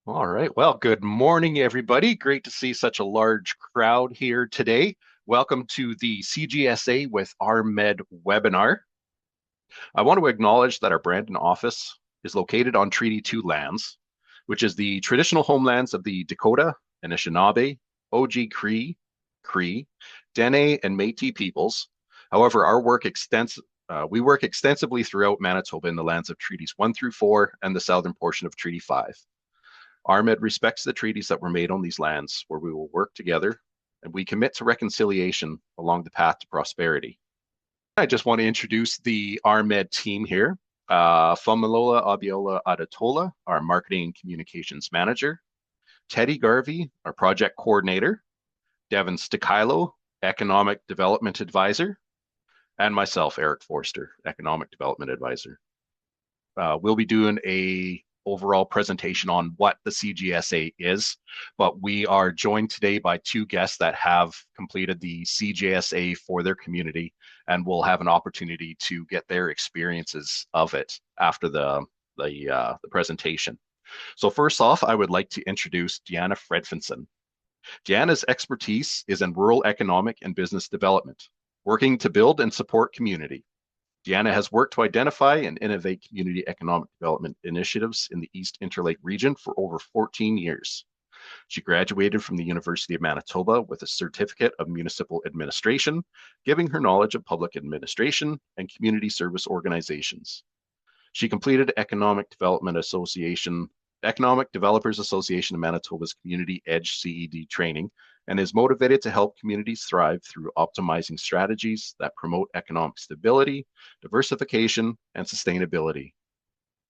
All right. Well, good morning, everybody. Great to see such a large crowd here today. Welcome to the CGSA with RMED webinar. I want to acknowledge that our Brandon office is located on Treaty 2 lands, which is the traditional homelands of the Dakota, Anishinaabe, Cree, Dene, and Métis peoples. However, we work extensively throughout Manitoba in the lands of Treaties 1 through 4 and the southern portion of Treaty 5. RMED respects the treaties that were made on these lands where we will work together, and we commit to reconciliation along the path to prosperity. I just want to introduce the RMED team here. Famalola Abiola Adatola, our Marketing and Communications Manager. Teddy Garvey, our Project Coordinator. Devin Stikilo, Economic Development Advisor. And myself, Eric Forster, Economic Development Advisor. We'll be doing a overall presentation on what the CGSA is, but we are joined today by two guests that have completed the CGSA for their community, and we'll have an opportunity to get their experiences of it after the presentation. So first off, I would like to introduce Deanna Fredfinson. Deanna's expertise is in rural economic and business development, working to build and support community. Deanna has worked to identify and innovate community economic development initiatives in the East Interlake region for over 14 years. She graduated from the University of Manitoba with a Certificate of Municipal Administration, giving her knowledge of public administration and community service organizations. She completed Economic Developers Association of Manitoba's Community Edge CED training and is motivated to help communities thrive through optimizing strategies that promote economic stability, diversification, and sustainability.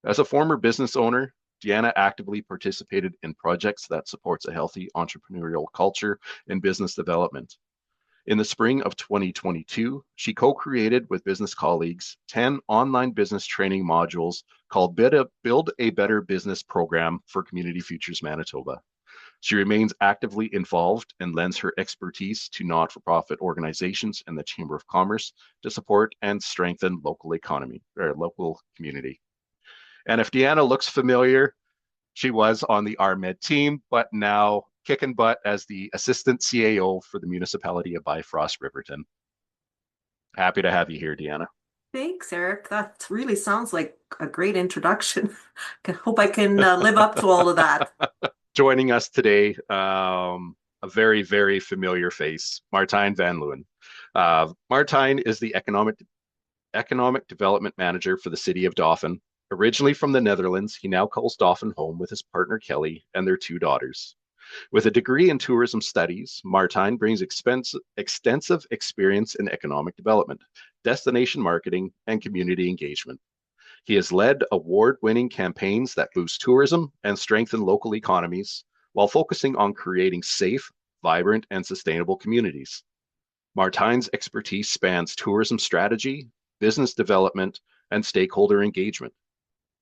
As a former business owner, Deanna actively participated in projects that supports a healthy entrepreneurial culture in business development. In the spring of 2022, she co-created with business colleagues 10 online business training modules called Build a Better Business Program for Community Futures Manitoba. She remains actively involved and lends her expertise to not-for-profit organizations and the Chamber of Commerce to support and strengthen local community. And if Deanna looks familiar, she was on the RMED team, but now kicking butt as the Assistant CAO for the municipality of Bifrost Riverton. Happy to have you here, Deanna. Thanks, Eric. That really sounds like a great introduction. I hope I can live up to all of that. Joining us today, a very, very familiar face, Martijn van Leeuwen. Martijn is the Economic Development Manager for the City of Dauphin. Originally from the Netherlands, he now calls Dauphin home with his partner Kelly and their two daughters. With a degree in tourism studies, Martijn brings extensive experience in economic development, destination marketing, and community engagement. He has led award-winning campaigns that boost tourism and strengthen local economies while focusing on creating safe, vibrant, and sustainable communities. Martijn's expertise spans tourism strategy, business development, and stakeholder engagement.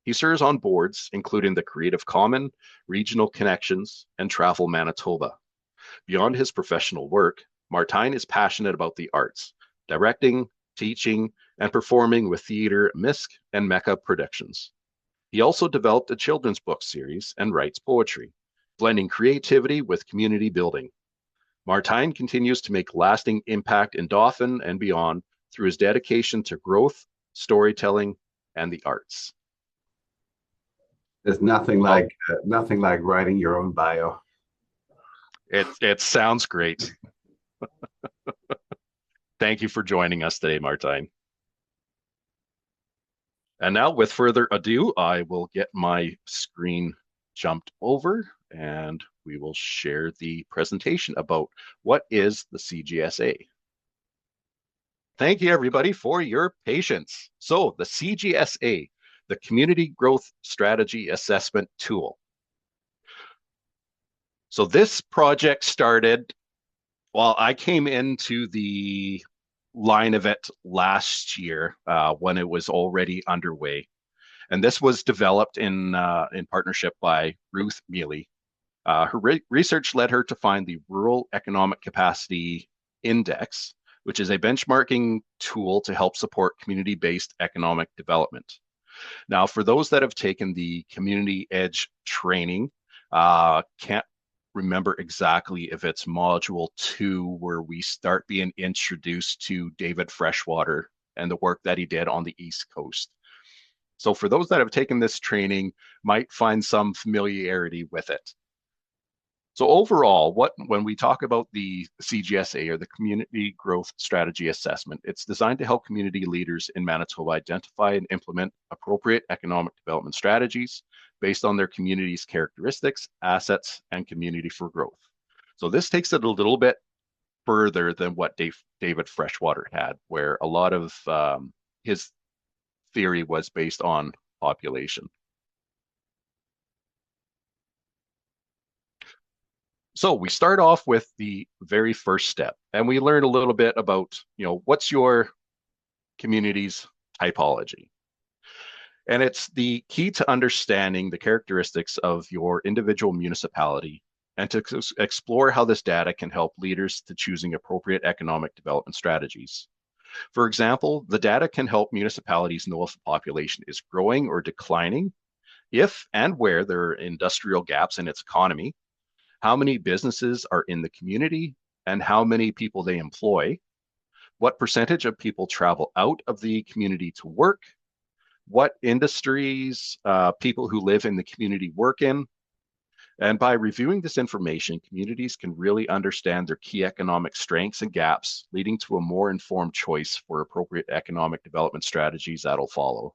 He serves on boards including the Creative Commons, Regional Connections, and Travel Manitoba. Beyond his professional work, Martijn is passionate about the arts, directing, teaching, and performing with Theatre Misk and Mecca Productions. He also developed a children's book series and writes poetry, blending creativity with community building. Martijn continues to make lasting impact in Dauphin and beyond through his dedication to growth, storytelling, and the arts. There's nothing like writing your own bio. It sounds great. Thank you for joining us today, Martijn. And now, with further ado, I will get my screen jumped over and we will share the presentation about what is the CGSA. Thank you, everybody, for your patience. So the CGSA, the Community Growth Strategy Assessment Tool. So this project started while I came into the line of it last year when it was already underway. And this was developed in partnership by Ruth Mealy. Her research led her to find the Rural Economic Capacity Index, which is a benchmarking tool to help support community-based economic development. Now, for those that have taken the Community Edge training, Can't remember exactly if it's module 2 where we start being introduced to David Freshwater and the work that he did on the East Coast. So for those that have taken this training, might find some familiarity with it. So overall, when we talk about the CGSA or the Community Growth Strategy Assessment, it's designed to help community leaders in Manitoba identify and implement appropriate economic development strategies based on their community's characteristics, assets, and community for growth. So this takes it a little bit further than what David Freshwater had, where a lot of his theory was based on population. So we start off with the very first step, and we learn a little bit about, what's your community's typology. And it's the key to understanding the characteristics of your individual municipality and to explore how this data can help leaders to choosing appropriate economic development strategies. For example, the data can help municipalities know if the population is growing or declining, if and where there are industrial gaps in its economy, how many businesses are in the community, and how many people they employ, what percentage of people travel out of the community to work, what industries people who live in the community work in. And by reviewing this information, communities can really understand their key economic strengths and gaps, leading to a more informed choice for appropriate economic development strategies that'll follow.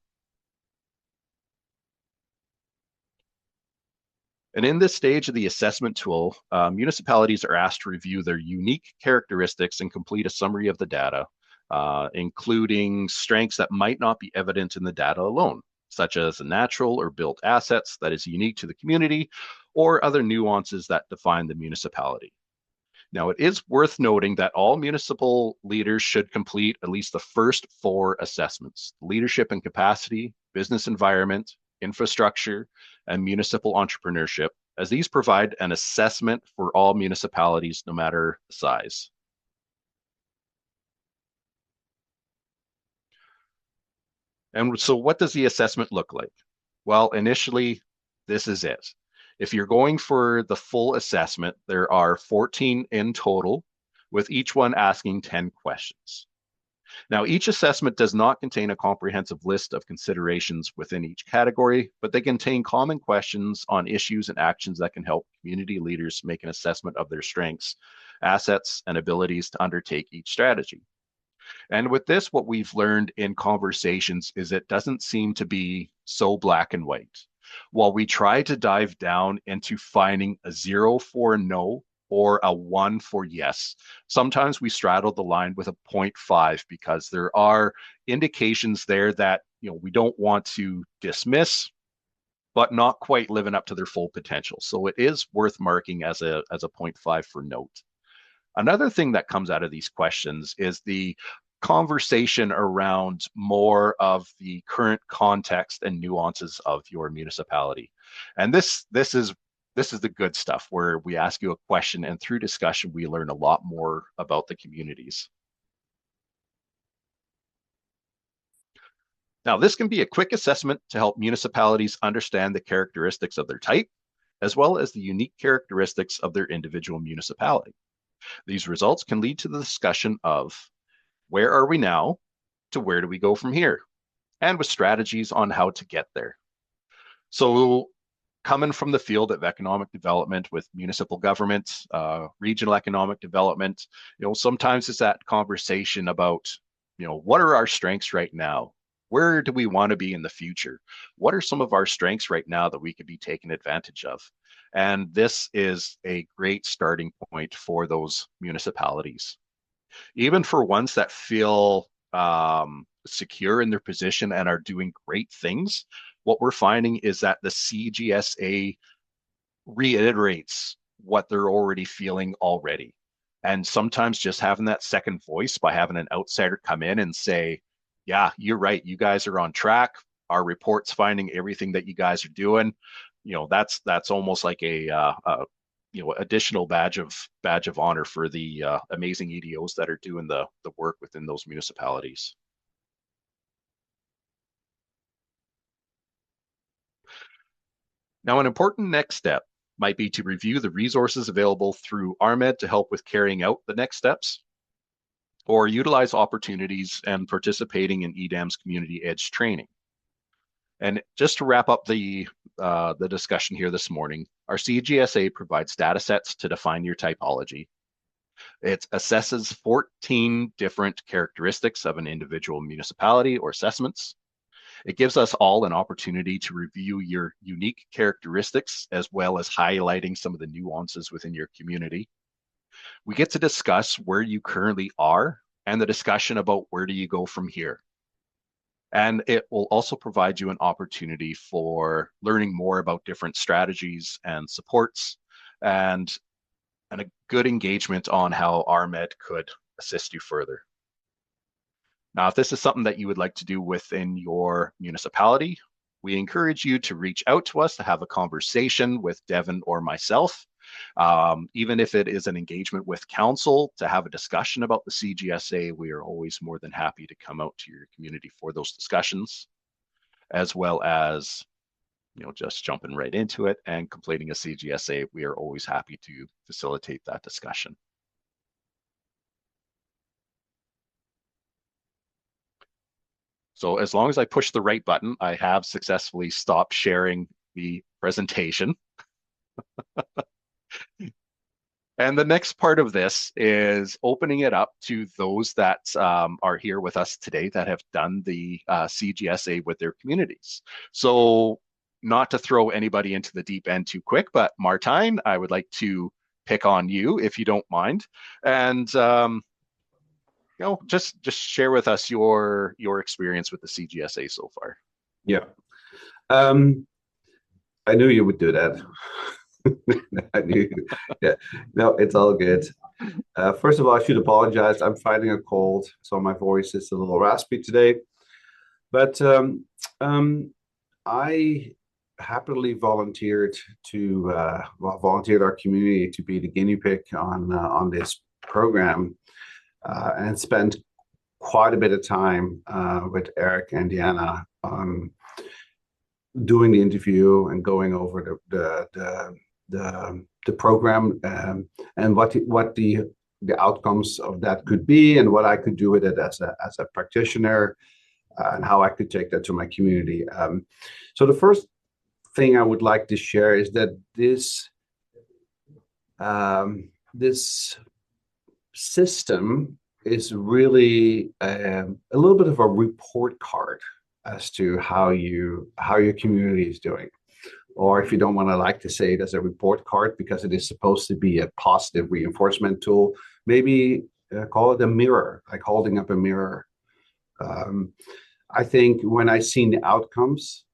And in this stage of the assessment tool, municipalities are asked to review their unique characteristics and complete a summary of the data, including strengths that might not be evident in the data alone, such as the natural or built assets that is unique to the community, or other nuances that define the municipality. Now, it is worth noting that all municipal leaders should complete at least the first 4 assessments: leadership and capacity, business environment, infrastructure, and municipal entrepreneurship, as these provide an assessment for all municipalities, no matter the size. And so what does the assessment look like? Well, initially, this is it. If you're going for the full assessment, there are 14 in total, with each one asking 10 questions. Now, each assessment does not contain a comprehensive list of considerations within each category, but they contain common questions on issues and actions that can help community leaders make an assessment of their strengths, assets, and abilities to undertake each strategy. And with this, what we've learned in conversations is it doesn't seem to be so black and white. While we try to dive down into finding a 0 for no or a 1 for yes, sometimes we straddle the line with a 0.5 because there are indications there that we don't want to dismiss, but not quite living up to their full potential. So it is worth marking as a 0.5 for note. Another thing that comes out of these questions is the conversation around more of the current context and nuances of your municipality. And this is the good stuff, where we ask you a question and through discussion we learn a lot more about the communities. Now, this can be a quick assessment to help municipalities understand the characteristics of their type, as well as the unique characteristics of their individual municipality. These results can lead to the discussion of where are we now to where do we go from here, and with strategies on how to get there. So coming from the field of economic development with municipal government, regional economic development, sometimes it's that conversation about, what are our strengths right now? Where do we want to be in the future? What are some of our strengths right now that we could be taking advantage of? And this is a great starting point for those municipalities. Even for ones that feel secure in their position and are doing great things, what we're finding is that the CGSA reiterates what they're already feeling already. And sometimes just having that second voice by having an outsider come in and say, yeah, you're right, you guys are on track. Our report's finding everything that you guys are doing. That's almost like a additional badge of honor for the amazing EDOs that are doing the work within those municipalities. Now, an important next step might be to review the resources available through RMED to help with carrying out the next steps, or utilize opportunities and participating in EDAM's Community Edge training. And just to wrap up the discussion here this morning, our CGSA provides data sets to define your typology. It assesses 14 different characteristics of an individual municipality or assessments. It gives us all an opportunity to review your unique characteristics as well as highlighting some of the nuances within your community. We get to discuss where you currently are and the discussion about where do you go from here. And it will also provide you an opportunity for learning more about different strategies and supports and a good engagement on how RMED could assist you further. Now, if this is something that you would like to do within your municipality, we encourage you to reach out to us to have a conversation with Devin or myself. Even if it is an engagement with council to have a discussion about the CGSA, we are always more than happy to come out to your community for those discussions, as well as, just jumping right into it and completing a CGSA. We are always happy to facilitate that discussion. So as long as I push the right button, I have successfully stopped sharing the presentation. And the next part of this is opening it up to those that are here with us today that have done the CGSA with their communities. So not to throw anybody into the deep end too quick, but Martijn, I would like to pick on you if you don't mind. And just share with us your experience with the CGSA so far. Yeah. I knew you would do that. I knew. Yeah. No, it's all good. First of all, I should apologize. I'm fighting a cold, so my voice is a little raspy today. But I happily volunteered our community to be the guinea pig on this program, and spent quite a bit of time with Eric and Deanna doing the interview and going over the program, and what the outcomes of that could be, and what I could do with it as a practitioner, and how I could take that to my community. So the first thing I would like to share is that this system is really a little bit of a report card as to how your community is doing. Or if you don't want to like to say it as a report card because it is supposed to be a positive reinforcement tool, maybe call it a mirror, like holding up a mirror. I think when I seen the outcomes,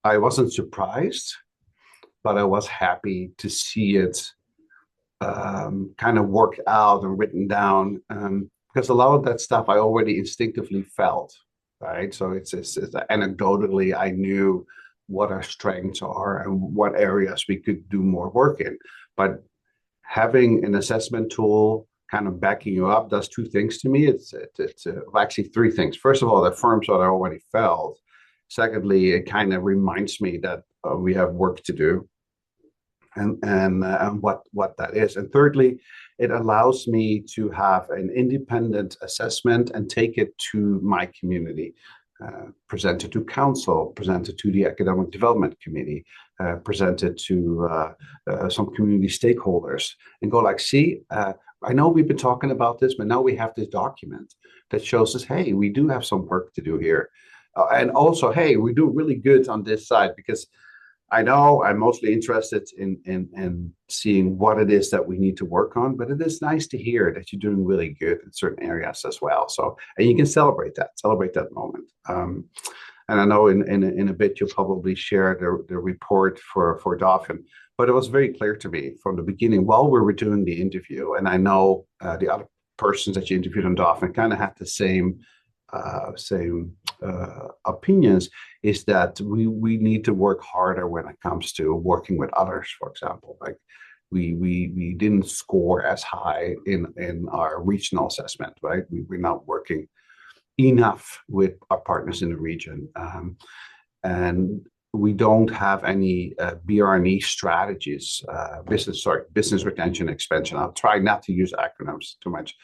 I wasn't surprised, but I was happy to see it kind of worked out and written down, because a lot of that stuff I already instinctively felt, right? So it's anecdotally, I knew what our strengths are and what areas we could do more work in. But having an assessment tool kind of backing you up does two things to me. It's actually three things. First of all, it affirms what I already felt. Secondly, it kind of reminds me that we have work to do, and what that is. And thirdly, it allows me to have an independent assessment and take it to my community, present it to council, present it to the academic development committee, present it to some community stakeholders, and go like, see, I know we've been talking about this, but now we have this document that shows us, hey, we do have some work to do here. And also, hey, we do really good on this side, because I know I'm mostly interested in seeing what it is that we need to work on, but it is nice to hear that you're doing really good in certain areas as well. So, and you can celebrate that moment. And I know in a bit you'll probably share the report for Dauphin, but it was very clear to me from the beginning while we were doing the interview, and I know the other persons that you interviewed on Dauphin kind of had the same opinions, is that we need to work harder when it comes to working with others. For example, like we didn't score as high in our regional assessment, right? We're not working enough with our partners in the region, and we don't have any BRNE strategies, business retention expansion. I'll try not to use acronyms too much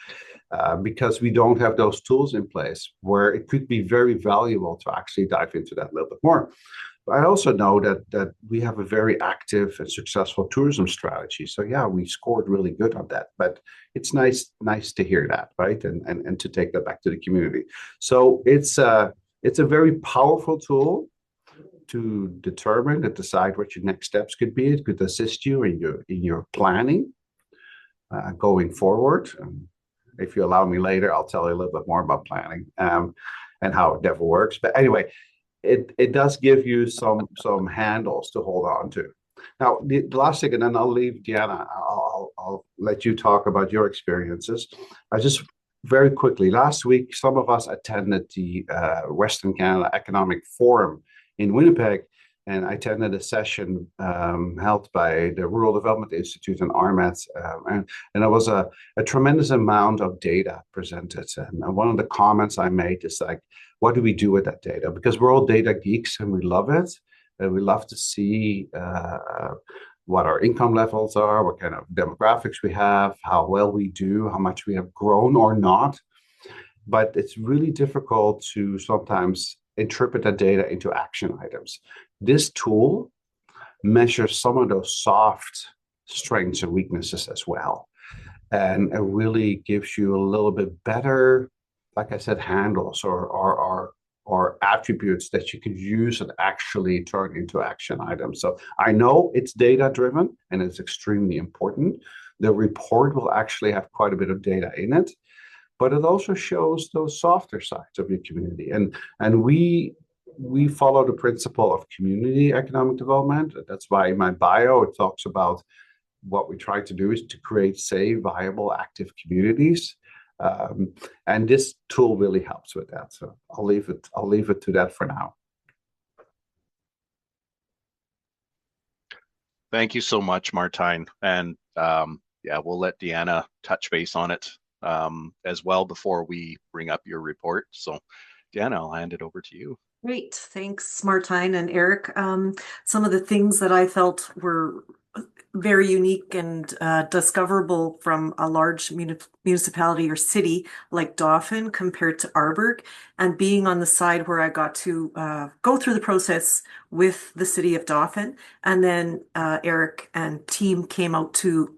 because we don't have those tools in place where it could be very valuable to actually dive into that a little bit more. I also know that we have a very active and successful tourism strategy. So yeah, we scored really good on that. But it's nice to hear that, right? And to take that back to the community. So it's a very powerful tool to determine and decide what your next steps could be. It could assist you in your planning going forward. If you allow me later, I'll tell you a little bit more about planning and how it never works. But anyway, it does give you some handles to hold on to. Now, the last thing, and then I'll leave Deanna. I'll let you talk about your experiences. I just very quickly, last week, some of us attended the Western Canada Economic Forum in Winnipeg, and I attended a session held by the Rural Development Institute and RMED, and there was a tremendous amount of data presented. And one of the comments I made is like, what do we do with that data? Because we're all data geeks and we love it, and we love to see what our income levels are, what kind of demographics we have, how well we do, how much we have grown or not. But it's really difficult to sometimes interpret that data into action items. This tool measures some of those soft strengths and weaknesses as well. And it really gives you a little bit better, like I said, handles or attributes that you could use and actually turn into action items. So I know it's data driven and it's extremely important. The report will actually have quite a bit of data in it, but it also shows those softer sides of your community. And we follow the principle of community economic development. That's why in my bio, it talks about what we try to do is to create safe, viable, active communities. And this tool really helps with that. So I'll leave it to that for now. Thank you so much, Martijn. And yeah, we'll let Deanna touch base on it as well before we bring up your report. So Deanna, I'll hand it over to you. Great. Thanks, Martijn and Eric. Some of the things that I felt were very unique and discoverable from a large municipality or city like Dauphin compared to Arborg, and being on the side where I got to go through the process with the city of Dauphin, and then Eric and team came out to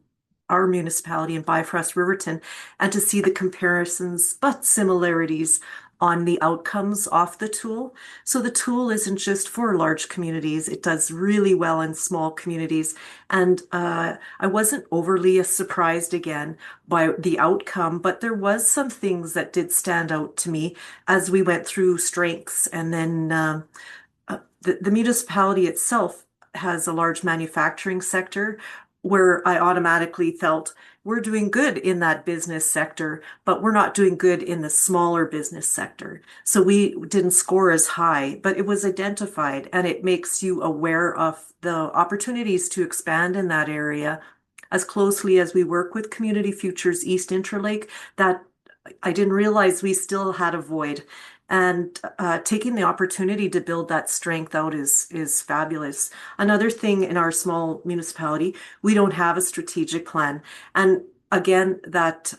our municipality in Bifrost Riverton, and to see the comparisons but similarities on the outcomes of the tool. So the tool isn't just for large communities. It does really well in small communities. And I wasn't overly surprised again by the outcome, but there was some things that did stand out to me as we went through strengths. And then the municipality itself has a large manufacturing sector where I automatically felt we're doing good in that business sector, but we're not doing good in the smaller business sector. So we didn't score as high, but it was identified, and it makes you aware of the opportunities to expand in that area. As closely as we work with Community Futures East Interlake, that I didn't realize we still had a void. And taking the opportunity to build that strength out is fabulous. Another thing in our small municipality, we don't have a strategic plan. And again, that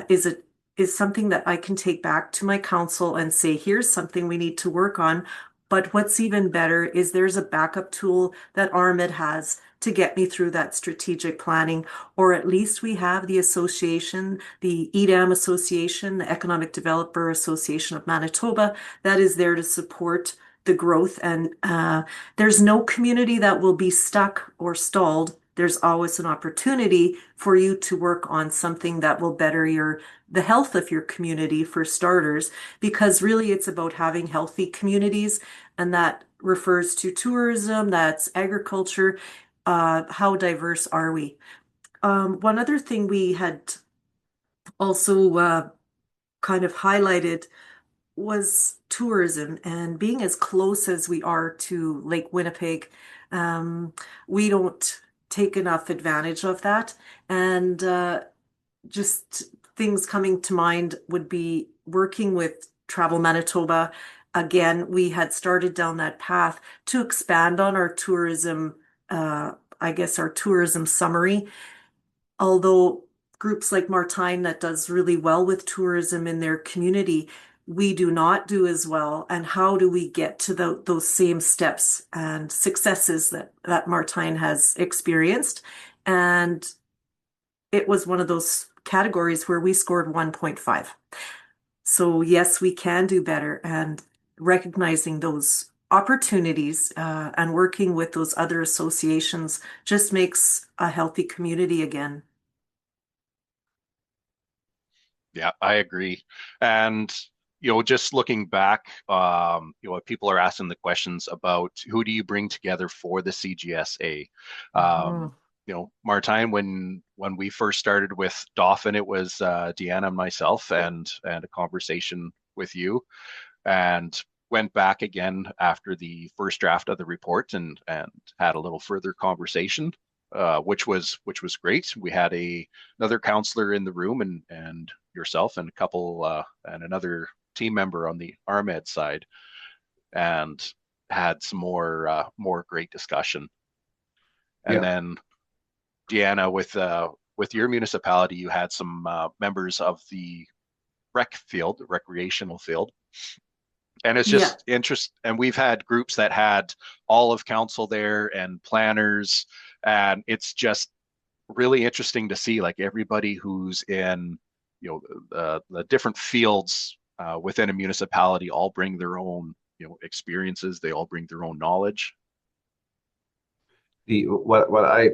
is something that I can take back to my council and say, here's something we need to work on. But what's even better is there's a backup tool that RMED has to get me through that strategic planning, or at least we have the association, the EDAM Association, the Economic Developer Association of Manitoba, that is there to support the growth. And there's no community that will be stuck or stalled. There's always an opportunity for you to work on something that will better the health of your community, for starters, because really it's about having healthy communities, and that refers to tourism, that's agriculture. How diverse are we? One other thing we had also kind of highlighted was tourism, and being as close as we are to Lake Winnipeg, we don't take enough advantage of that. And just things coming to mind would be working with Travel Manitoba again, we had started down that path to expand on our tourism, I guess our tourism summary. Although groups like Martine that does really well with tourism in their community, we do not do as well. And how do we get to those same steps and successes that Martine has experienced? And it was one of those categories where we scored 1.5. So yes, we can do better, and recognizing those opportunities and working with those other associations just makes a healthy community again. Yeah, I agree. And just looking back, people are asking the questions about who do you bring together for the CGSA. Mhm. Martine, when we first started with Dauphin, it was Deanna and myself, and a conversation with you, and went back again after the first draft of the report and had a little further conversation, which was great. We had another counselor in the room, and yourself and a couple and another team member on the RMED side, and had some more great discussion. And Yeah. then Deanna, with your municipality, you had some members of the recreational field, and it's Yeah, just interest. And we've had groups that had all of council there and planners, and it's just really interesting to see like everybody who's in the different fields within a municipality all bring their own experiences. They all bring their own knowledge. The what I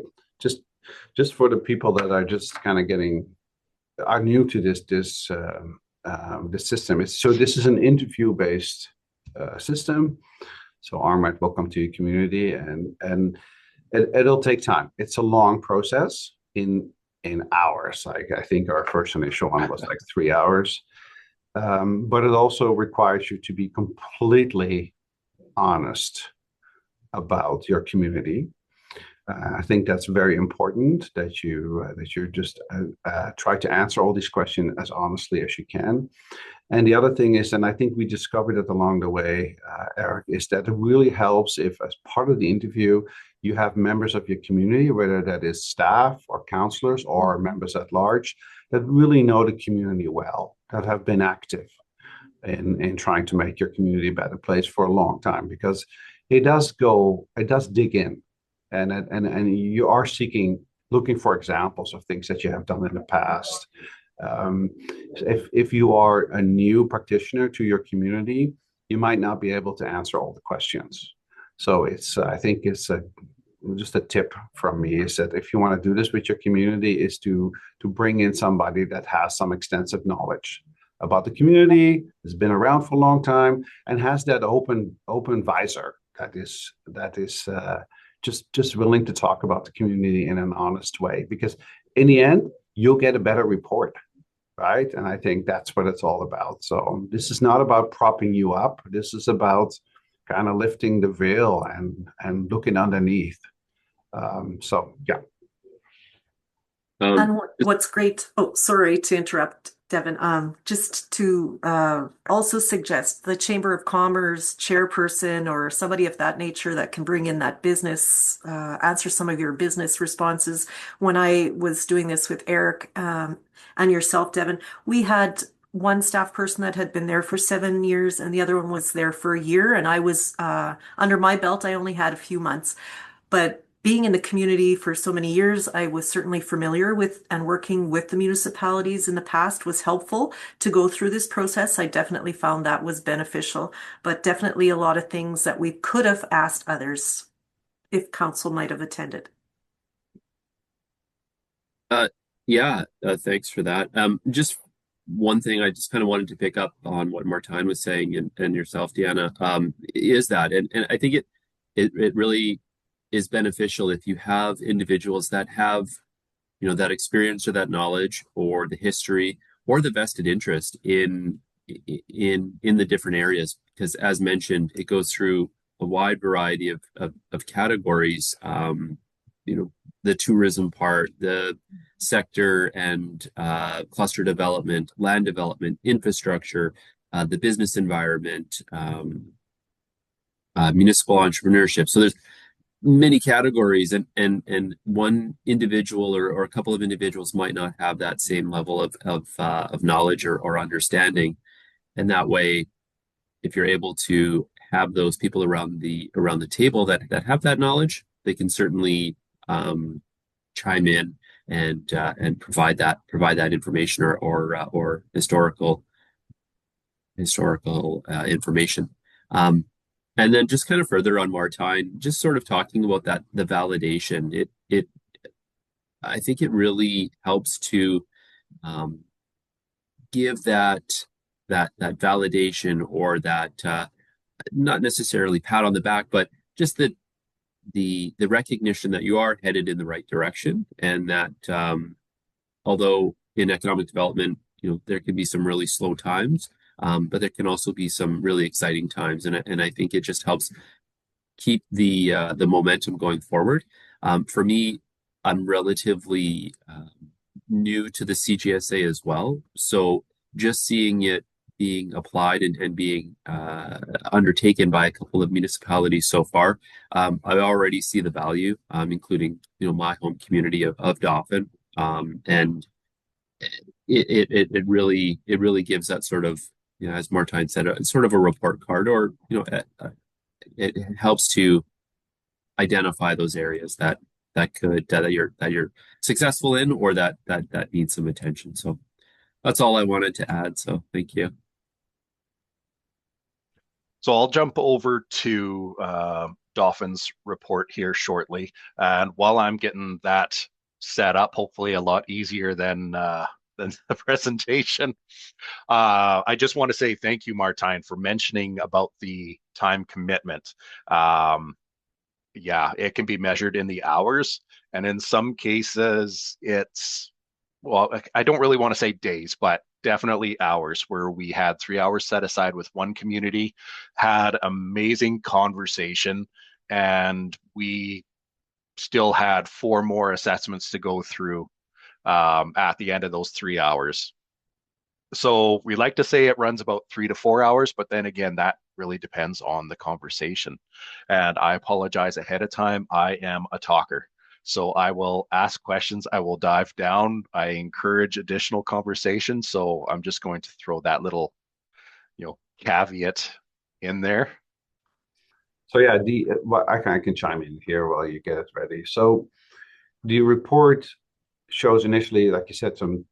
just for the people that are just kind of are new to this system. This is an interview based system. So RMED, welcome to your community, and it'll take time. It's a long process in hours. Like I think our first initial one was like 3 hours, but it also requires you to be completely honest about your community. I think that's very important that you just try to answer all these questions as honestly as you can. And the other thing is, and I think we discovered it along the way, Eric, is that it really helps if, as part of the interview, you have members of your community, whether that is staff or counselors or members at large, that really know the community well, that have been active in trying to make your community a better place for a long time, because it does dig in, and you are looking for examples of things that you have done in the past. If you are a new practitioner to your community, you might not be able to answer all the questions. So I think it's just a tip from me is that if you want to do this with your community, is to bring in somebody that has some extensive knowledge about the community, has been around for a long time, and has that open visor that is just willing to talk about the community in an honest way. Because in the end, you'll get a better report, right? And I think that's what it's all about. So this is not about propping you up. This is about kind of lifting the veil and looking underneath. So yeah. and what's great, oh, sorry to interrupt, Devin, just to also suggest the Chamber of Commerce chairperson or somebody of that nature that can bring in that business, answer some of your business responses. When I was doing this with Eric and yourself, Devin, we had one staff person that had been there for 7 years and the other one was there for a year. And I was under my belt, I only had a few months. But being in the community for so many years, I was certainly familiar with, and working with the municipalities in the past was helpful to go through this process. I definitely found that was beneficial, but definitely a lot of things that we could have asked others if council might have attended. Yeah, thanks for that. Just one thing I just kind of wanted to pick up on what Martine was saying, and yourself, Deanna, is that, and I think it really is beneficial if you have individuals that have, that experience or that knowledge or the history or the vested interest in the different areas, because as mentioned, it goes through a wide variety of categories. The tourism part, the sector and cluster development, land development, infrastructure, the business environment, municipal entrepreneurship. So there's many categories, and one individual or a couple of individuals might not have that same level of knowledge or understanding. And that way, if you're able to have those people around the table that have that knowledge, they can certainly chime in and provide that information or historical information. And then just kind of further on Martine, just sort of talking about that, the validation, I think it really helps to give that validation, or that not necessarily pat on the back, but just the recognition that you are headed in the right direction, and that although in economic development, there can be some really slow times, but there can also be some really exciting times, and I think it just helps keep the momentum going forward. For me, I'm relatively new to the CGSA as well, so just seeing it being applied and being undertaken by a couple of municipalities so far, I already see the value, including my home community of Dauphin, and it really gives that sort of, as Martine said, sort of a report card, or it helps to identify those areas that you're successful in, or that need some attention. So that's all I wanted to add. So thank you. So I'll jump over to Dawson's report here shortly. And while I'm getting that set up, hopefully a lot easier than the presentation, I just want to say thank you, Martine, for mentioning about the time commitment. Yeah, it can be measured in the hours, and in some cases it's, well, I don't really want to say days, but definitely hours, where we had 3 hours set aside with one community, had amazing conversation, and we still had 4 more assessments to go through at the end of those 3 hours. So we like to say it runs about 3 to 4 hours, but then again, that really depends on the conversation. And I apologize ahead of time. I am a talker. So I will ask questions, I will dive down, I encourage additional conversation. So I'm just going to throw that little, caveat in there. So yeah, I can chime in here while you get it ready. So the report shows initially, like you said, some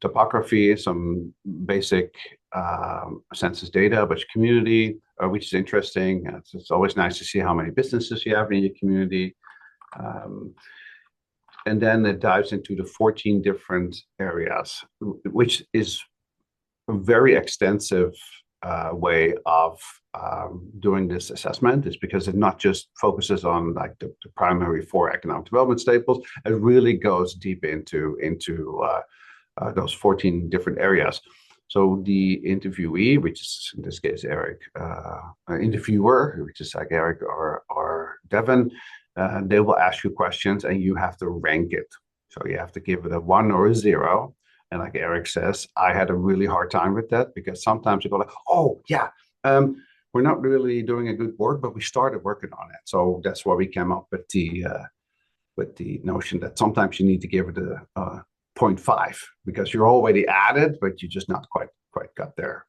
topography, some basic census data about your community, which is interesting. It's always nice to see how many businesses you have in your community. And then it dives into the 14 different areas, which is a very extensive way of doing this assessment. Is because it not just focuses on like the primary 4 economic development staples. It really goes deep into those 14 different areas. So the interviewee, which is in this case Eric, interviewer, which is like Eric or Devin, they will ask you questions and you have to rank it. So you have to give it a 1 or a 0. And like Eric says, I had a really hard time with that, because sometimes you go like, oh yeah, we're not really doing a good work, but we started working on it. So that's why we came up with the notion that sometimes you need to give it a 0.5, because you're already at it, but you're just not quite got there.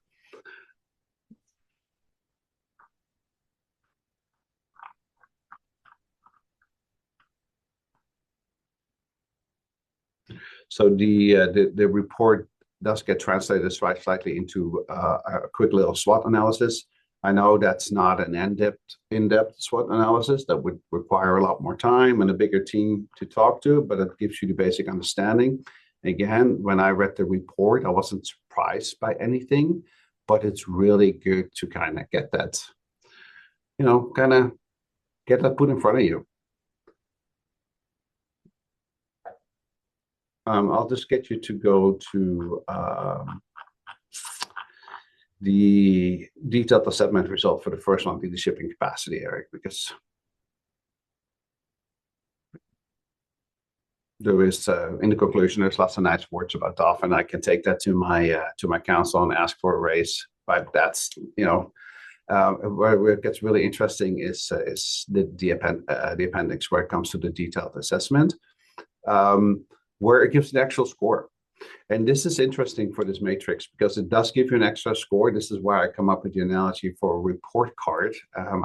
So the report does get translated slightly into a quick little SWOT analysis. I know that's not an in-depth SWOT analysis. That would require a lot more time and a bigger team to talk to, but it gives you the basic understanding. Again, when I read the report, I wasn't surprised by anything, but it's really good to kind of get that, put in front of you. I'll just get you to go to the detailed assessment result for the first one, leadership and capacity, Eric, because there is in the conclusion, there's lots of nice words about Dauphin. I can take that to my council and ask for a raise, but that's where it gets really interesting is the appendix where it comes to the detailed assessment, where it gives an actual score. And this is interesting for this matrix because it does give you an extra score. This is why I come up with the analogy for a report card.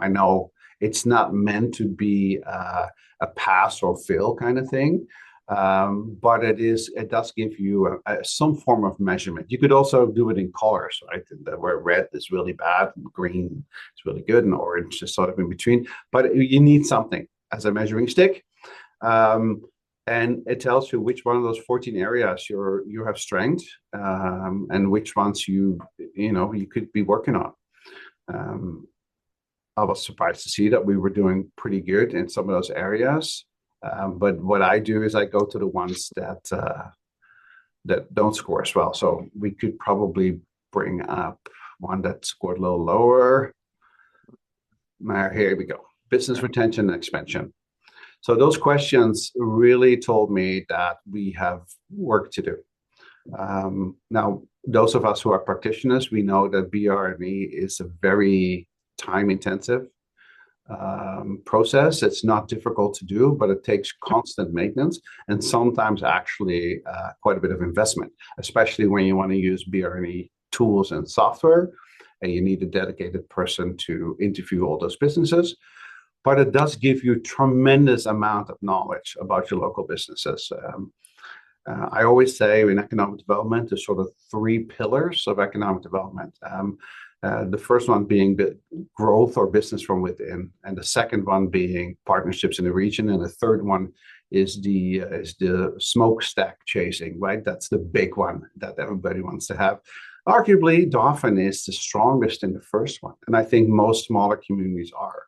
I know it's not meant to be a pass or fail kind of thing, but it does give you some form of measurement. You could also do it in colors, right? Where red is really bad, and green is really good, and orange is sort of in between. But you need something as a measuring stick. And it tells you which one of those 14 areas you have strength, and which ones you could be working on. I was surprised to see that we were doing pretty good in some of those areas. But what I do is I go to the ones that don't score as well. So we could probably bring up one that scored a little lower. Here we go. Business retention and expansion. So those questions really told me that we have work to do. Now, those of us who are practitioners, we know that BRME is a very time-intensive process. It's not difficult to do, but it takes constant maintenance and sometimes actually quite a bit of investment, especially when you want to use BRME tools and software, and you need a dedicated person to interview all those businesses. But it does give you tremendous amount of knowledge about your local businesses. I always say in economic development, there's sort of three pillars of economic development. The first one being growth or business from within, and the second one being partnerships in the region, and the third one is the smokestack chasing, right? That's the big one that everybody wants to have. Arguably, Dauphin is the strongest in the first one, and I think most smaller communities are.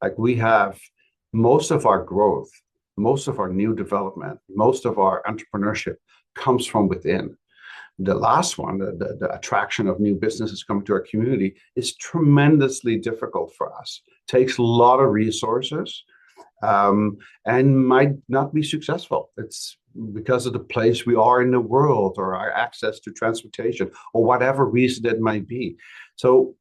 Like we have most of our growth, most of our new development, most of our entrepreneurship comes from within. The last one, the attraction of new businesses coming to our community, is tremendously difficult for us. Takes a lot of resources, and might not be successful. It's because of the place we are in the world, or our access to transportation, or whatever reason it might be. So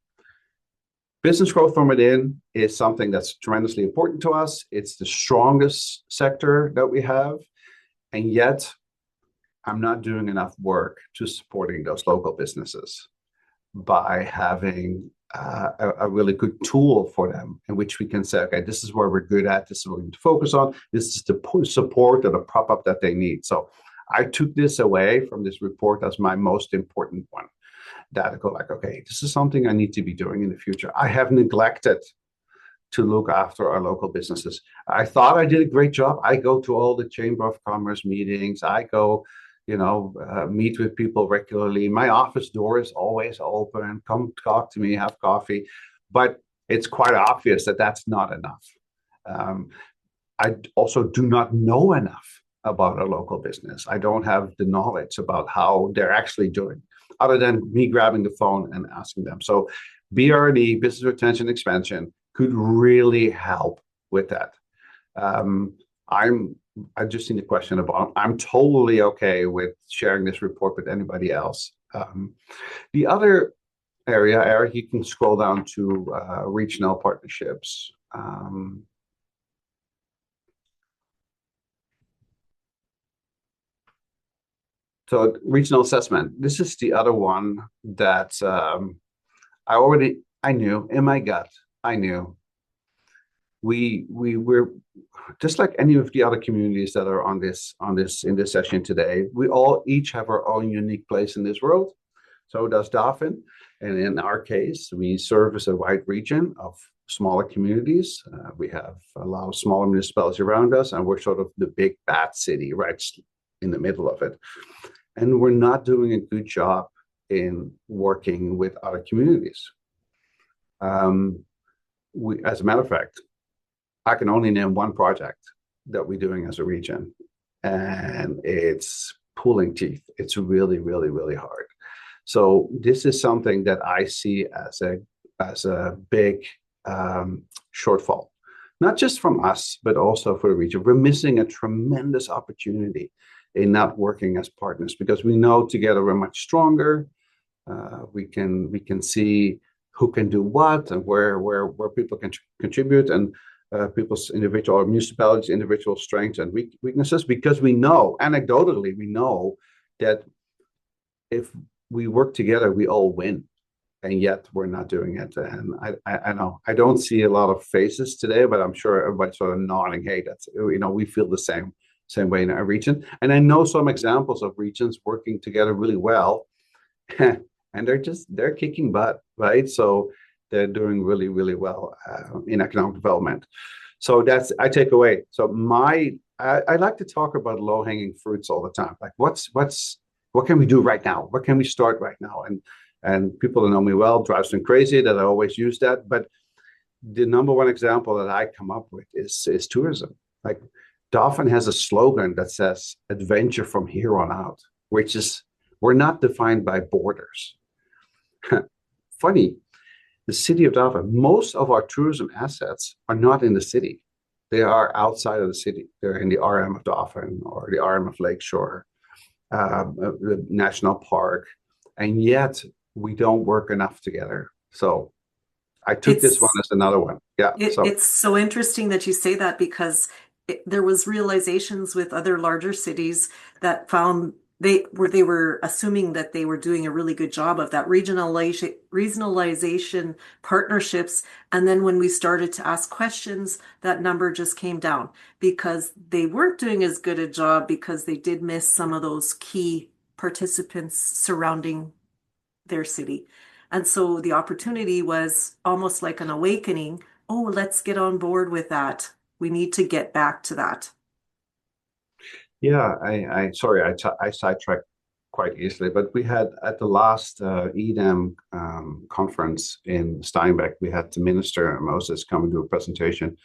business growth from within is something that's tremendously important to us. It's the strongest sector that we have, and yet I'm not doing enough work to supporting those local businesses by having a really good tool for them in which we can say, okay, this is where we're good at, this is what we need to focus on, this is the support or the prop up that they need. So I took this away from this report as my most important one. That I go like, okay, this is something I need to be doing in the future. I have neglected to look after our local businesses. I thought I did a great job. I go to all the Chamber of Commerce meetings. I go, meet with people regularly. My office door is always open. Come talk to me, have coffee. But it's quite obvious that that's not enough. I also do not know enough about a local business. I don't have the knowledge about how they're actually doing, other than me grabbing the phone and asking them. So BRD, business retention expansion, could really help with that. I just seen the question about, I'm totally okay with sharing this report with anybody else. The other area, Eric, you can scroll down to regional partnerships. So regional assessment, this is the other one that I knew in my gut, I knew we're just like any of the other communities that are in this session today. We each have our own unique place in this world. So does Dauphin, and in our case, we service a wide region of smaller communities. We have a lot of smaller municipalities around us, and we're sort of the big bad city right in the middle of it. And we're not doing a good job in working with other communities. As a matter of fact, I can only name one project that we're doing as a region, and it's pulling teeth. It's really, really, really hard. So this is something that I see as a big shortfall not just from us, but also for the region. We're missing a tremendous opportunity in not working as partners because we know together we're much stronger. We can see who can do what and where people can contribute and people's individual or municipalities' individual strengths and weaknesses because we know anecdotally we know that if we work together we all win, and yet we're not doing it. And I know I don't see a lot of faces today, but I'm sure everybody's sort of nodding. Hey, that's we feel the same way in our region. And I know some examples of regions working together really well, and they're kicking butt, right? So they're doing really well in economic development. So that's I take away. So I like to talk about low hanging fruits all the time. Like what can we do right now? What can we start right now? And people that know me well drives them crazy that I always use that. But the number one example that I come up with is tourism. Like Dauphin has a slogan that says adventure from here on out, which is we're not defined by borders. Funny, the city of Dauphin, most of our tourism assets are not in the city. They are outside of the city. They're in the RM of Dauphin or the RM of Lakeshore, the national park, and yet we don't work enough together. So I took this one as another one. Yeah. It's so interesting that you say that because there was realizations with other larger cities that found they were assuming that they were doing a really good job of that regionalization partnerships. And then when we started to ask questions, that number just came down because they weren't doing as good a job because they did miss some of those key participants surrounding their city. And so the opportunity was almost like an awakening. Oh, let's get on board with that. We need to get back to that. Yeah, I sorry, I sidetracked quite easily, but we had at the last EDAM conference in Steinbeck, we had the minister Moses come and do a presentation,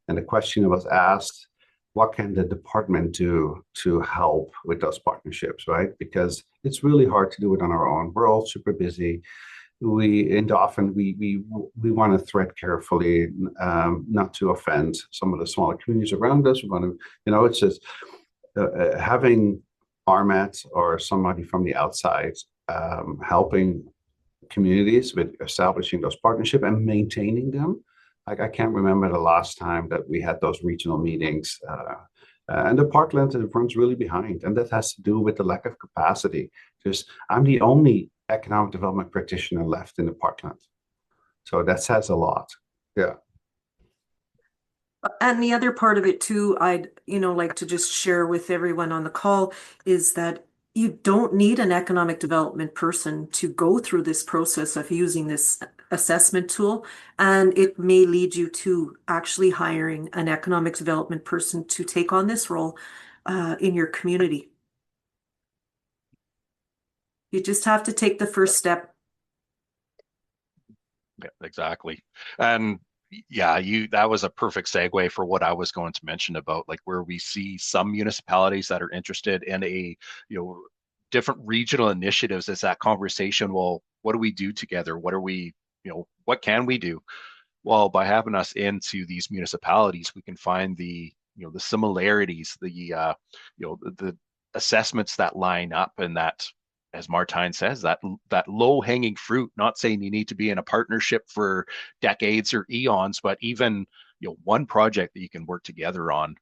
and the question was asked, what can the department do to help with those partnerships, right? Because it's really hard to do it on our own. We're all super busy. And often we want to thread carefully, not to offend some of the smaller communities around us. We want to, it's just having RMED or somebody from the outside helping communities with establishing those partnerships and maintaining them. Like I can't remember the last time that we had those regional meetings. And the Parkland runs really behind, and that has to do with the lack of capacity. Because I'm the only economic development practitioner left in the Parkland, so that says a lot. Yeah. And the other part of it too, I'd, like to just share with everyone on the call is that you don't need an economic development person to go through this process of using this assessment tool. And it may lead you to actually hiring an economic development person to take on this role in your community. You just have to take the first step. Yeah, exactly. And yeah, that was a perfect segue for what I was going to mention about like where we see some municipalities that are interested in different regional initiatives. Is that conversation, well, what do we do together? What can we do? Well, by having us into these municipalities, we can find the similarities, the assessments that line up, and that, as Martijn says, that low hanging fruit. Not saying you need to be in a partnership for decades or eons, but even one project that you can work together on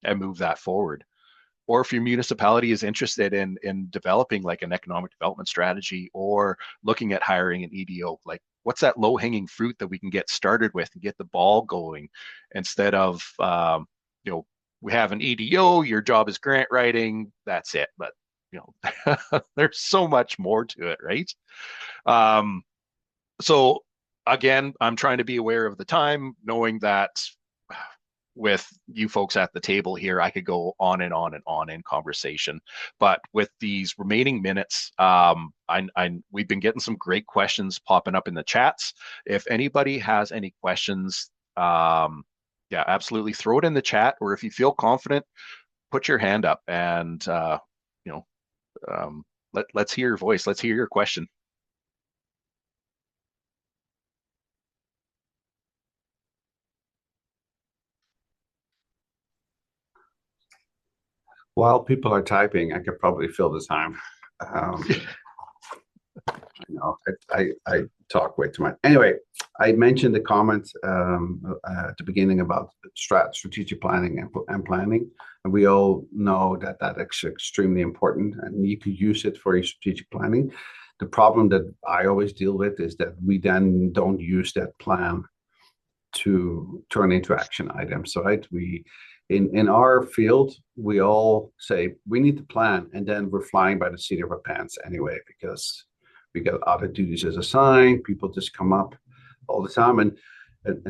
and move that forward. Or if your municipality is interested in developing like an economic development strategy or looking at hiring an EDO, like what's that low hanging fruit that we can get started with and get the ball going instead of we have an EDO, your job is grant writing, that's it. But there's so much more to it, right? So again, I'm trying to be aware of the time, knowing that with you folks at the table here, I could go on and on and on in conversation. But with these remaining minutes, we've been getting some great questions popping up in the chats. If anybody has any questions, yeah, absolutely throw it in the chat, or if you feel confident, put your hand up and let's hear your voice. Let's hear your question. While people are typing, I could probably fill the time. I talk way too much. Anyway, I mentioned the comment at the beginning about strategic planning and planning. And we all know that that is extremely important, and you can use it for your strategic planning. The problem that I always deal with is that we then don't use that plan to turn into action items, right? In our field, we all say we need to plan, and then we're flying by the seat of our pants anyway, because we got other duties as assigned. People just come up all the time, and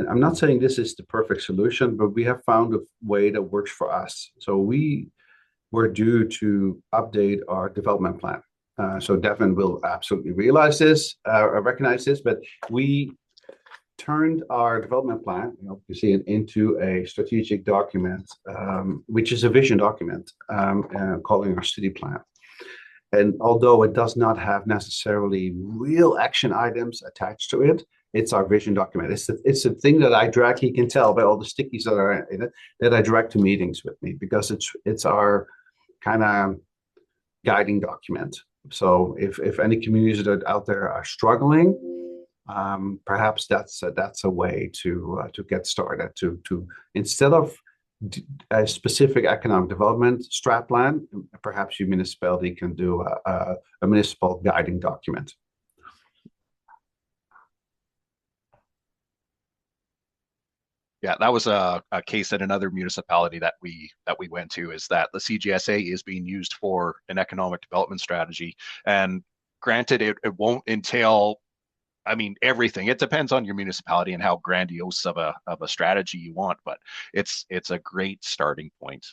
I'm not saying this is the perfect solution, but we have found a way that works for us. So we're due to update our development plan. So Devin will absolutely recognize this, but we turned our development plan, you see it, into a strategic document, which is a vision document, calling our city plan. And although it does not have necessarily real action items attached to it, it's our vision document. It's the thing that I drag, you can tell by all the stickies that are in it, that I drag to meetings with me, because it's our kind of guiding document. So if any communities that are out there are struggling, perhaps that's a way to get started, to instead of a specific economic development strat plan, perhaps your municipality can do a municipal guiding document. Yeah, that was a case at another municipality that we went to, is that the CGSA is being used for an economic development strategy. And granted, it won't entail, I mean, everything. It depends on your municipality and how grandiose of a strategy you want, but it's a great starting point.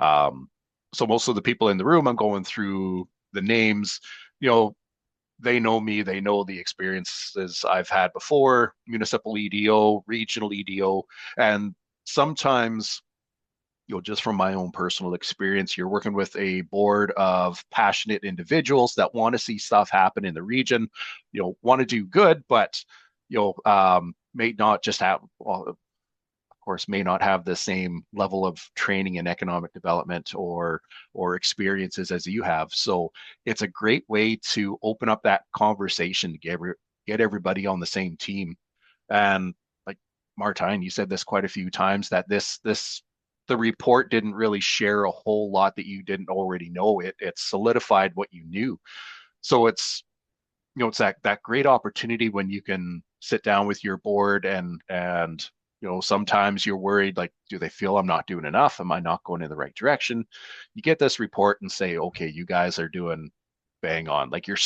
So most of the people in the room, I'm going through the names, they know me, they know the experiences I've had before, municipal EDO, regional EDO, and sometimes, just from my own personal experience, you're working with a board of passionate individuals that want to see stuff happen in the region, want to do good, but, may not just have, well, of course, may not have the same level of training in economic development or experiences as you have. So it's a great way to open up that conversation to get everybody on the same team. And like Martijn, you said this quite a few times, that the report didn't really share a whole lot that you didn't already know. It solidified what you knew. So it's that great opportunity when you can sit down with your board and sometimes you're worried, like, do they feel I'm not doing enough? Am I not going in the right direction? You get this report and say, okay, you guys are doing bang on. Like, you're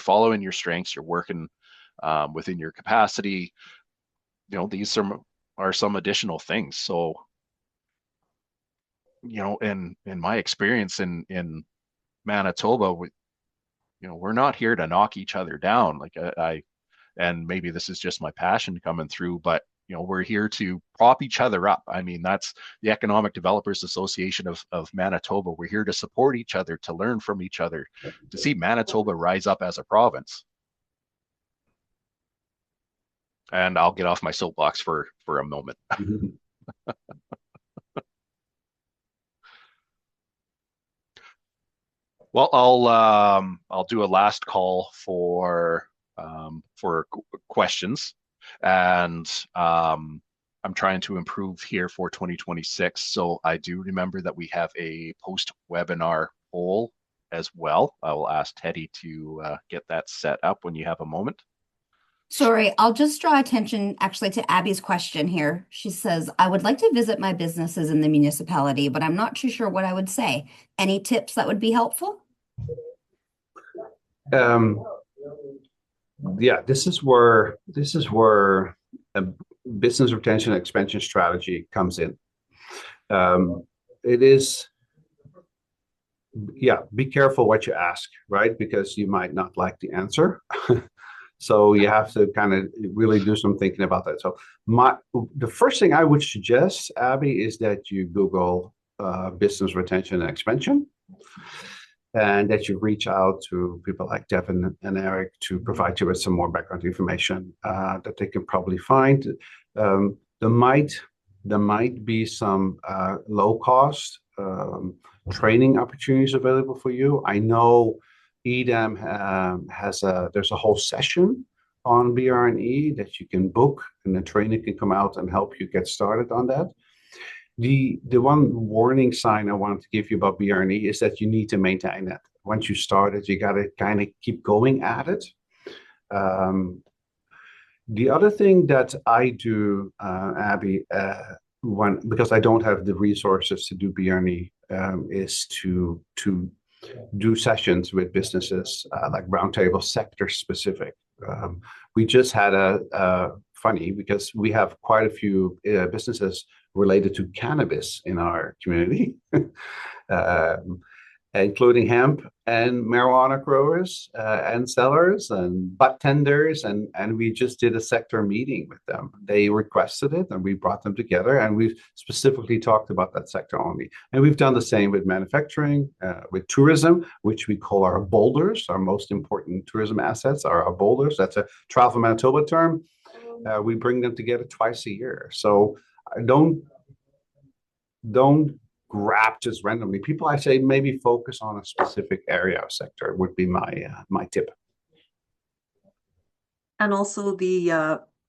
following your strengths, you're working within your capacity. These are some additional things. So, in my experience in Manitoba, we're not here to knock each other down. Like and maybe this is just my passion coming through, but we're here to prop each other up. I mean, that's the Economic Developers Association of Manitoba. We're here to support each other, to learn from each other, to see Manitoba rise up as a province. And I'll get off my soapbox for a moment. Well, I'll do a last call for questions, and I'm trying to improve here for 2026. So I do remember that we have a post-webinar poll as well. I will ask Teddy to get that set up when you have a moment. Sorry, I'll just draw attention actually to Abby's question here. She says, I would like to visit my businesses in the municipality, but I'm not too sure what I would say. Any tips that would be helpful? Yeah, this is where a business retention and expansion strategy comes in. It is, be careful what you ask, right? Because you might not like the answer. So you have to kind of really do some thinking about that. So the first thing I would suggest, Abby, is that you Google business retention and expansion, and that you reach out to people like Devin and Eric to provide you with some more background information that they can probably find. There might be some low cost training opportunities available for you. I know EDAM there's a whole session on BRNE that you can book, and the trainer can come out and help you get started on that. The one warning sign I wanted to give you about BRNE is that you need to maintain it. Once you start it, you got to kind of keep going at it. The other thing that I do, Abby, because I don't have the resources to do BRNE, is to do sessions with businesses like roundtable sector specific. We just had funny because we have quite a few businesses related to cannabis in our community. Including hemp and marijuana growers and sellers and butt tenders. And we just did a sector meeting with them. They requested it and we brought them together and we specifically talked about that sector only. And we've done the same with manufacturing, with tourism, which we call our boulders. Our most important tourism assets are our boulders. That's a Travel Manitoba term. We bring them together twice a year. So don't grab just randomly. People, I say, maybe focus on a specific area or sector would be my tip. And also the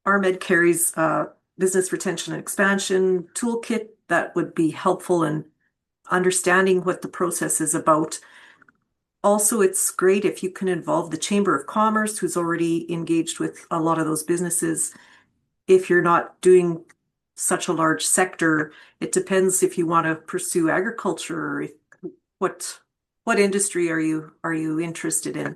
RMED carries business retention and expansion toolkit that would be helpful in understanding what the process is about. Also, it's great if you can involve the Chamber of Commerce, who's already engaged with a lot of those businesses. If you're not doing such a large sector, it depends if you want to pursue agriculture or what industry are you interested in?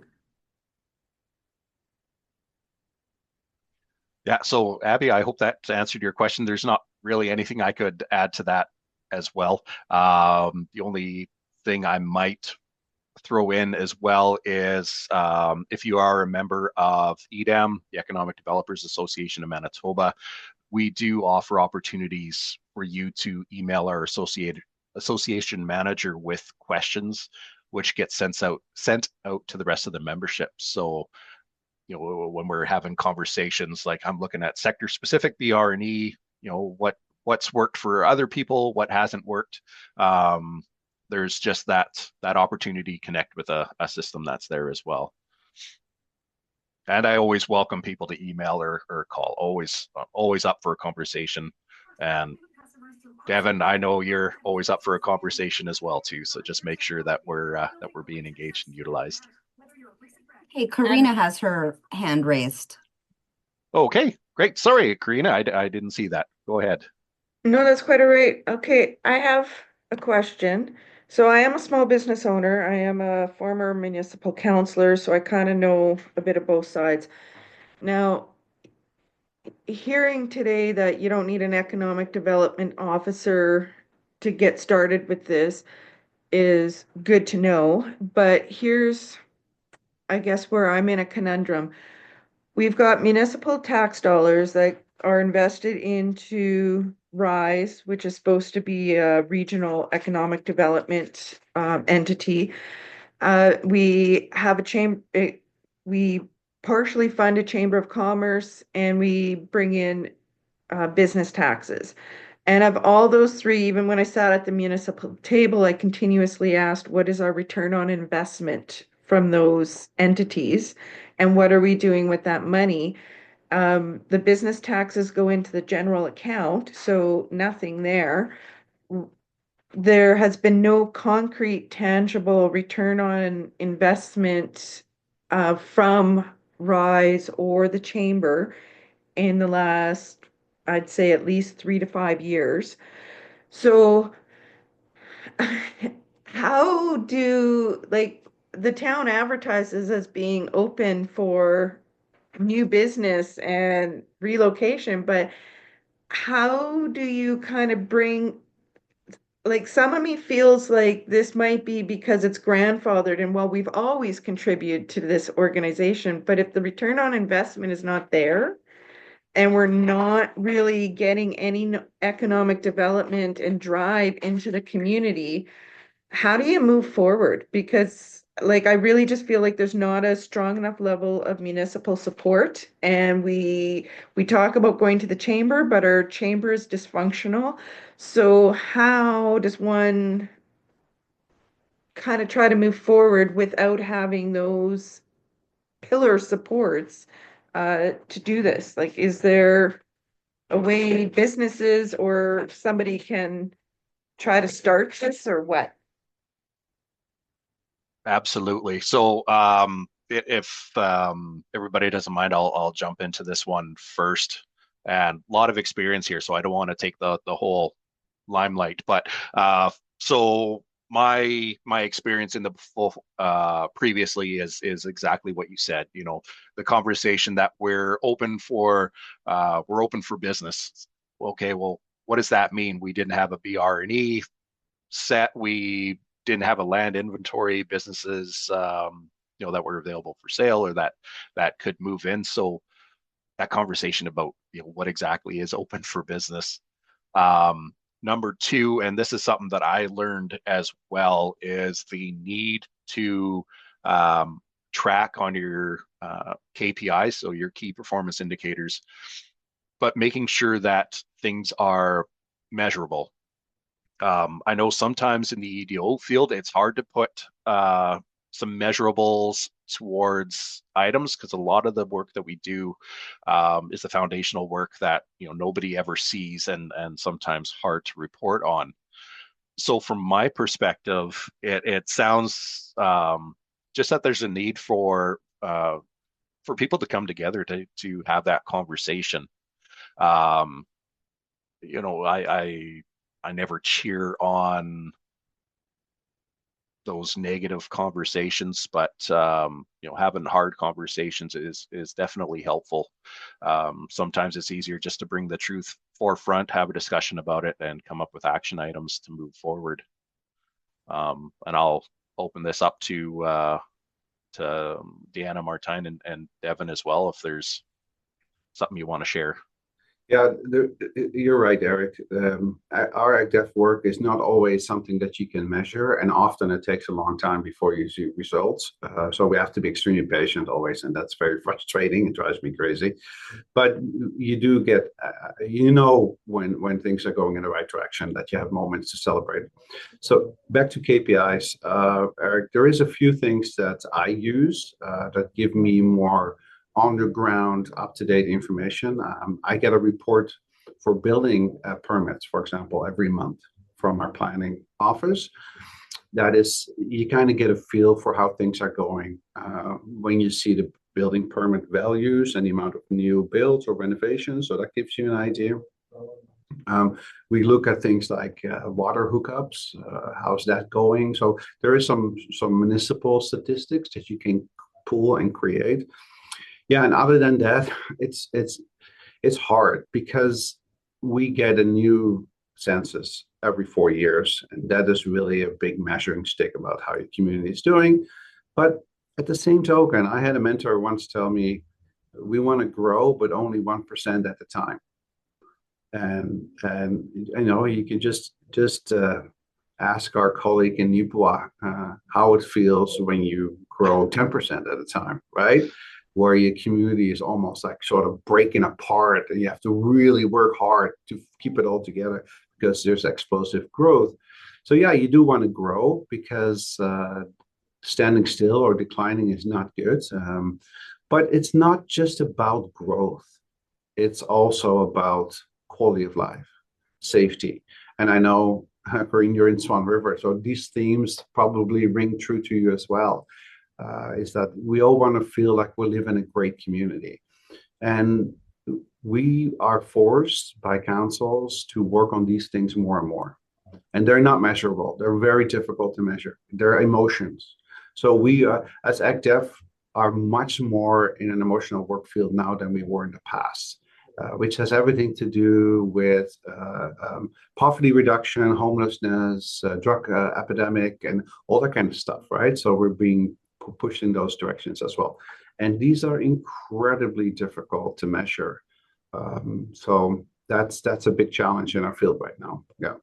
Yeah, so Abby, I hope that answered your question. There's not really anything I could add to that as well. The only thing I might throw in as well is if you are a member of EDAM, the Economic Developers Association of Manitoba, we do offer opportunities for you to email our association manager with questions, which get sent out to the rest of the membership. So, when we're having conversations, like I'm looking at sector specific BRNE, what's worked for other people, what hasn't worked. There's just that opportunity to connect with a system that's there as well. And I always welcome people to email or call. Always up for a conversation. And Devin, I know you're always up for a conversation as well too. So just make sure that we're being engaged and utilized. Hey, Karina has her hand raised. Okay, great. Sorry, Karina, I didn't see that. Go ahead. No, that's quite all right. Okay, I have a question. So I am a small business owner. I am a former municipal councillor, so I kind of know a bit of both sides. Now, hearing today that you don't need an economic development officer to get started with this is good to know. But here's, I guess, where I'm in a conundrum. We've got municipal tax dollars that are invested into RISE, which is supposed to be a regional economic development entity. We have a chamber, we partially fund a chamber of commerce, and we bring in business taxes. And of all those three, even when I sat at the municipal table, I continuously asked, what is our return on investment from those entities? And what are we doing with that money? The business taxes go into the general account, so nothing there. There has been no concrete, tangible return on investment from RISE or the chamber in the last, I'd say, at least 3 to 5 years. So how do, the town advertises as being open for new business and relocation, but how do you kind of bring, some of me feels like this might be because it's grandfathered and well, we've always contributed to this organization, but if the return on investment is not there and we're not really getting any economic development and drive into the community, how do you move forward? Because I really just feel like there's not a strong enough level of municipal support. And we talk about going to the chamber, but our chamber is dysfunctional. So how does one kind of try to move forward without having those pillar supports to do this? Like, is there a way businesses or somebody can try to start this or what? Absolutely. So, if everybody doesn't mind, I'll jump into this one first. And a lot of experience here, so I don't want to take the whole limelight. But so my experience in the full previously is exactly what you said. You know, the conversation that we're open for business. Okay, well, what does that mean? We didn't have a BR&E set. We didn't have a land inventory, businesses that were available for sale or that could move in. So that conversation about what exactly is open for business. Number two, and this is something that I learned as well, is the need to track on your KPIs, so your key performance indicators, but making sure that things are measurable. I know sometimes in the EDO field, it's hard to put some measurables towards items because a lot of the work that we do is the foundational work that nobody ever sees and sometimes hard to report on. So from my perspective, it sounds just that there's a need for people to come together to have that conversation. Um, I never cheer on those negative conversations, but having hard conversations is definitely helpful. Sometimes it's easier just to bring the truth forefront, have a discussion about it, and come up with action items to move forward. And I'll open this up to Deanna, Martine, and Devin as well if there's something you want to share. Yeah, you're right, Eric. Our AgDev work is not always something that you can measure, and often it takes a long time before you see results. So we have to be extremely patient always, and that's very frustrating. It drives me crazy. But you do get, when things are going in the right direction, that you have moments to celebrate. So back to KPIs, Eric, there is a few things that I use that give me more on the ground, up-to-date information. I get a report for building permits, for example, every month from our planning office. That is, you kind of get a feel for how things are going when you see the building permit values and the amount of new builds or renovations. So that gives you an idea. We look at things like water hookups. How's that going? So there is some municipal statistics that you can pull and create. Yeah, and other than that, it's hard because we get a new census every 4 years, and that is really a big measuring stick about how your community is doing. But at the same token, I had a mentor once tell me, we want to grow, but only 1% at a time. And you can just ask our colleague in Newport how it feels when you grow 10% at a time, right? Where your community is almost like sort of breaking apart and you have to really work hard to keep it all together because there's explosive growth. So yeah, you do want to grow because standing still or declining is not good. But it's not just about growth. It's also about quality of life, safety. And I know, Corinne, you're in Swan River, so these themes probably ring true to you as well. Is that we all want to feel like we live in a great community. And we are forced by councils to work on these things more and more. And they're not measurable. They're very difficult to measure. They're emotions. So we, as AgDev, are much more in an emotional work field now than we were in the past. Which has everything to do with poverty reduction, homelessness, drug epidemic, and all that kind of stuff, right? So we're being pushed in those directions as well. And these are incredibly difficult to measure. So that's a big challenge in our field right now. Yeah.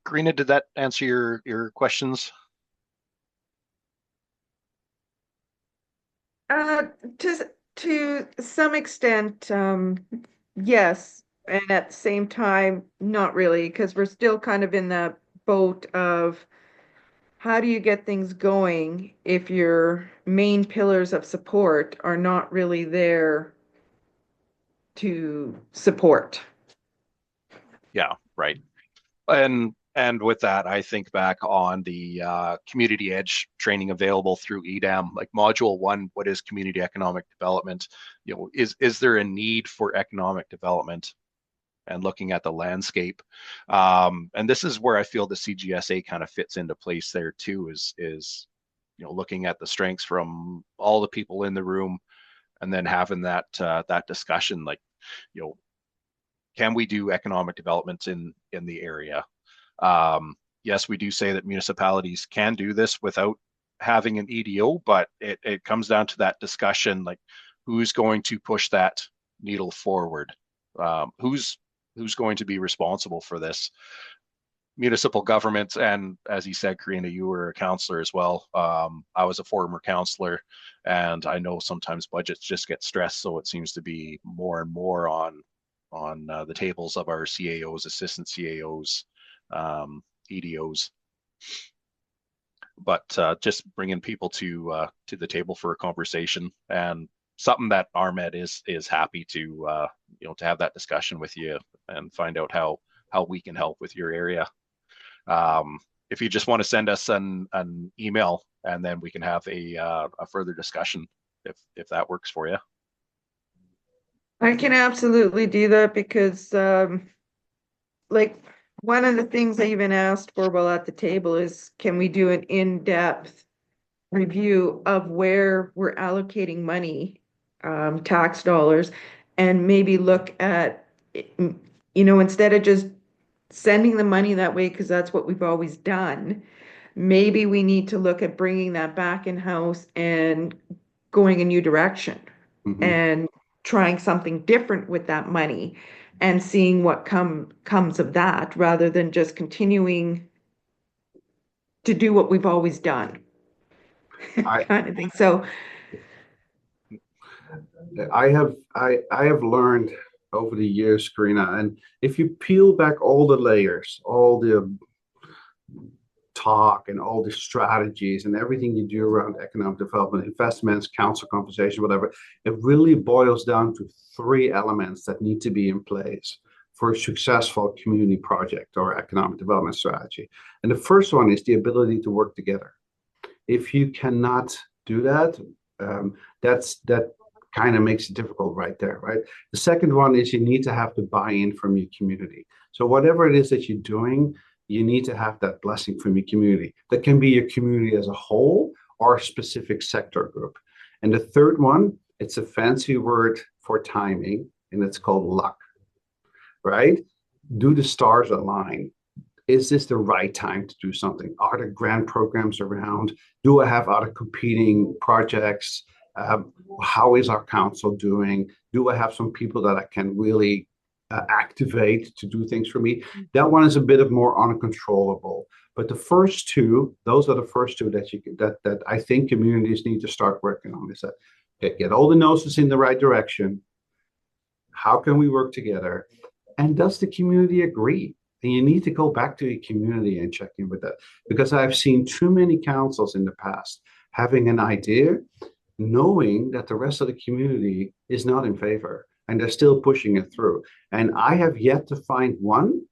Karina, did that answer your questions? To some extent, yes. And at the same time, not really, because we're still kind of in that boat of how do you get things going if your main pillars of support are not really there to support? Yeah, right. And with that, I think back on the community edge training available through EDAM, like module one, what is community economic development? Is there a need for economic development? And looking at the landscape. And this is where I feel the CGSA kind of fits into place there too, is looking at the strengths from all the people in the room and then having that discussion, like, you know, can we do economic development in the area? Yes, we do say that municipalities can do this without having an EDO, but it comes down to that discussion, like who's going to push that needle forward? Who's going to be responsible for this? Municipal governments, and as you said, Karina, you were a counselor as well. I was a former counselor, and I know sometimes budgets just get stressed, so it seems to be more and more on the tables of our CAOs, assistant CAOs, EDOs. But just bringing people to the table for a conversation, and something that RMED is happy to to have that discussion with you and find out how we can help with your area. If you just want to send us an email, and then we can have a further discussion if that works for you. I can absolutely do that because, like, one of the things I even asked for while at the table is, can we do an in-depth review of where we're allocating money, tax dollars, and maybe look at, instead of just sending the money that way, because that's what we've always done, maybe we need to look at bringing that back in-house and going a new direction and trying something different with that money and seeing what comes of that rather than just continuing to do what we've always done. I kind of thing. So I have learned over the years, Karina, and if you peel back all the layers, all the talk and all the strategies and everything you do around economic development, investments, council conversation, whatever, it really boils down to three elements that need to be in place for a successful community project or economic development strategy. And the first one is the ability to work together. If you cannot do that, that kind of makes it difficult right there, right? The second one is you need to have the buy-in from your community. So whatever it is that you're doing, you need to have that blessing from your community. That can be your community as a whole or a specific sector group. And the third one, it's a fancy word for timing, and it's called luck, right? Do the stars align? Is this the right time to do something? Are there grant programs around? Do I have other competing projects? How is our council doing? Do I have some people that I can really activate to do things for me? That one is a bit of more uncontrollable. But the first two, those are the first two that I think communities need to start working on. Is that get all the noses in the right direction? How can we work together? And does the community agree? And you need to go back to your community and check in with that, because I've seen too many councils in the past having an idea, knowing that the rest of the community is not in favor and they're still pushing it through. And I have yet to find one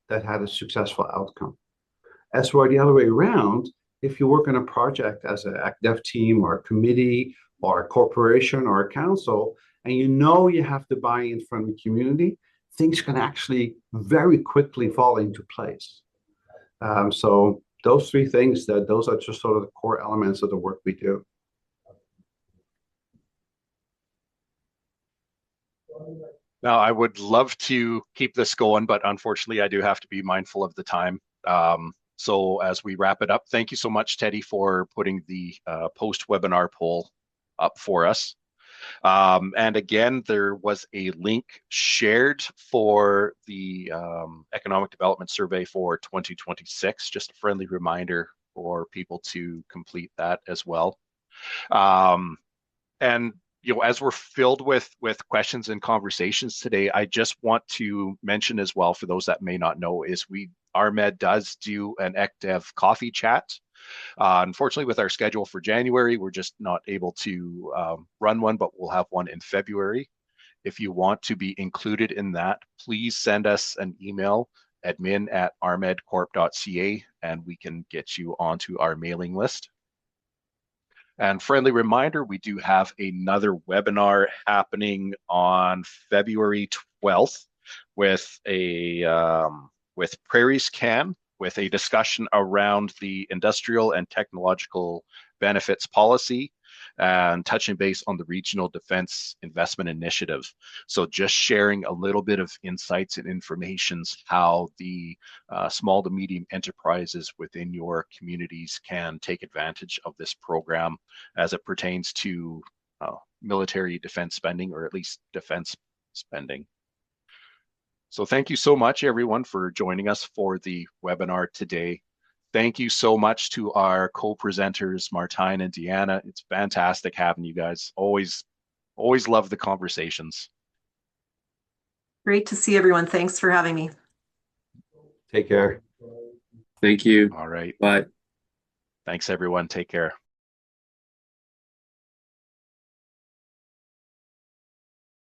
that had a successful outcome. As for the other way around, if you work on a project as an dev team or a committee or a corporation or a council, and you know you have to buy in from the community, things can actually very quickly fall into place. So those three things, those are just sort of the core elements of the work we do. Now, I would love to keep this going, but unfortunately, I do have to be mindful of the time. So as we wrap it up, thank you so much, Teddy, for putting the post-webinar poll up for us. And again, there was a link shared for the Economic Development Survey for 2026. Just a friendly reminder for people to complete that as well. And as we're filled with questions and conversations today, I just want to mention as well, for those that may not know, is RMED does do an ECDEV coffee chat. Unfortunately, with our schedule for January, we're just not able to run one, but we'll have one in February. If you want to be included in that, please send us an email, admin@rmedcorp.ca, and we can get you onto our mailing list. And friendly reminder, we do have another webinar happening on February 12th with Prairie's Can, with a discussion around the industrial and technological benefits policy and touching base on the Regional Defense Investment Initiative. So just sharing a little bit of insights and information how the small to medium enterprises within your communities can take advantage of this program as it pertains to military defense spending, or at least defense spending. So thank you so much, everyone, for joining us for the webinar today. Thank you so much to our co-presenters, Martijn and Deanna. It's fantastic having you guys. Always love the conversations. Great to see everyone. Thanks for having me. Take care. Thank you. All right. Bye. Thanks, everyone. Take care.